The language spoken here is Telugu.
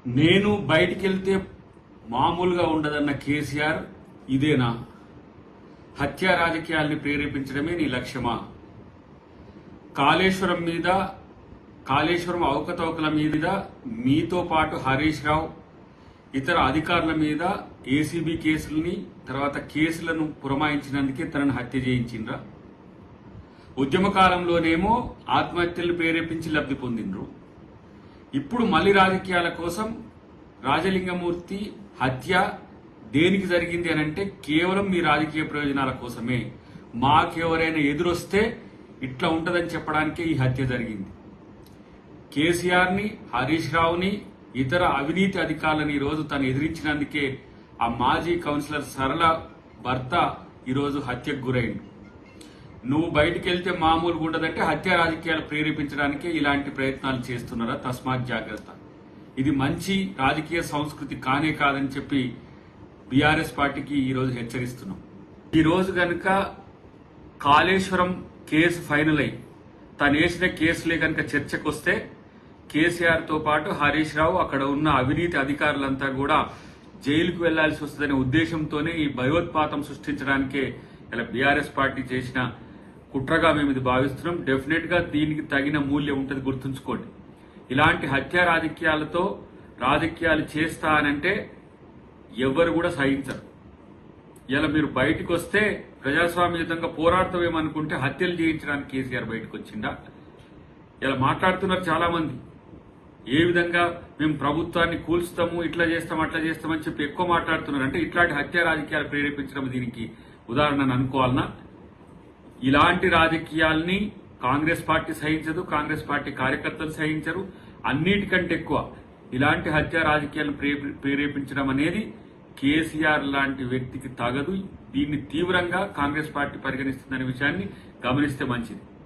నేను బయటికి వెళ్తే మామూలుగా ఉండదన్న కేసీఆర్ ఇదేనా? హత్యా రాజకీయాల్ని ప్రేరేపించడమే నీ లక్ష్యమా? కాళేశ్వరం అవకతవకల మీద మీతో పాటు హరీష్ రావు ఇతర అధికారుల మీద ఏసీబీ కేసుల్ని తర్వాత కేసులను పురమాయించినందుకే తనను హత్య చేయించిండ్రా? ఉద్యమ కాలంలోనేమో ఆత్మహత్యలు ప్రేరేపించి లబ్ధి పొందిండ్రు. ఇప్పుడు మళ్లీ రాజకీయాల కోసం రాజలింగమూర్తి హత్య దేనికి జరిగింది అనంటే కేవలం మీ రాజకీయ ప్రయోజనాల కోసమే. మాకెవరైనా ఎదురొస్తే ఇట్లా ఉంటదని చెప్పడానికే ఈ హత్య జరిగింది. కేసీఆర్ని, హరీష్ రావుని, ఇతర అవినీతి అధికారులను ఈరోజు తను ఎదిరించినందుకే ఆ మాజీ కౌన్సిలర్ సరళ భర్త ఈరోజు హత్యకు గురైంది. నువ్వు బయటికి వెళ్తే మామూలుగా ఉండదంటే హత్య రాజకీయాలు ప్రేరేపించడానికే ఇలాంటి ప్రయత్నాలు చేస్తున్నారా? తస్మాత్ జాగ్రత్త. ఇది మంచి రాజకీయ సంస్కృతి కానే కాదని చెప్పి బీఆర్ఎస్ పార్టీకి ఈరోజు హెచ్చరిస్తున్నాం. ఈరోజు గనుక కాళేశ్వరం కేసు ఫైనల్ అయి తను వేసిన కేసులే కనుక చర్చకు వస్తే కేసీఆర్ తో పాటు హరీష్ రావు, అక్కడ ఉన్న అవినీతి అధికారులంతా కూడా జైలుకు వెళ్లాల్సి వస్తుందనే ఉద్దేశంతోనే ఈ భయోత్పాతం సృష్టించడానికే ఇలా బీఆర్ఎస్ పార్టీ చేసిన కుట్రగా మేము ఇది భావిస్తున్నాం. డెఫినెట్ గా దీనికి తగిన మూల్యం ఉంటుంది, గుర్తుంచుకోండి. ఇలాంటి హత్యా రాజకీయాలతో రాజకీయాలు చేస్తా అనంటే ఎవరు కూడా సహించరు. ఇలా మీరు బయటకు వస్తే ప్రజాస్వామ్యయుతంగా పోరాడతామేమనుకుంటే హత్యలు చేయించడానికి కేసీఆర్ బయటకు వచ్చిందా? ఇలా మాట్లాడుతున్నారు చాలా మంది. ఏ విధంగా మేము ప్రభుత్వాన్ని కూల్స్తాము, ఇట్లా చేస్తాం, అట్లా చేస్తామని చెప్పి ఎక్కువ మాట్లాడుతున్నారు. అంటే ఇట్లాంటి హత్యా రాజకీయాలు ప్రేరేపించడం దీనికి ఉదాహరణ అనుకోవాలనా? ఇలాంటి రాజకీయాల్ని కాంగ్రెస్ పార్టీ సహించదు, కాంగ్రెస్ పార్టీ కార్యకర్తలు సహించరు. అన్నిటికంటే ఎక్కువ ఇలాంటి హత్యా రాజకీయాలను ప్రేరేపించడం అనేది కేసీఆర్ లాంటి వ్యక్తికి తగదు. దీన్ని తీవ్రంగా కాంగ్రెస్ పార్టీ పరిగణిస్తుందనే విషయాన్ని గమనిస్తే మంచిది.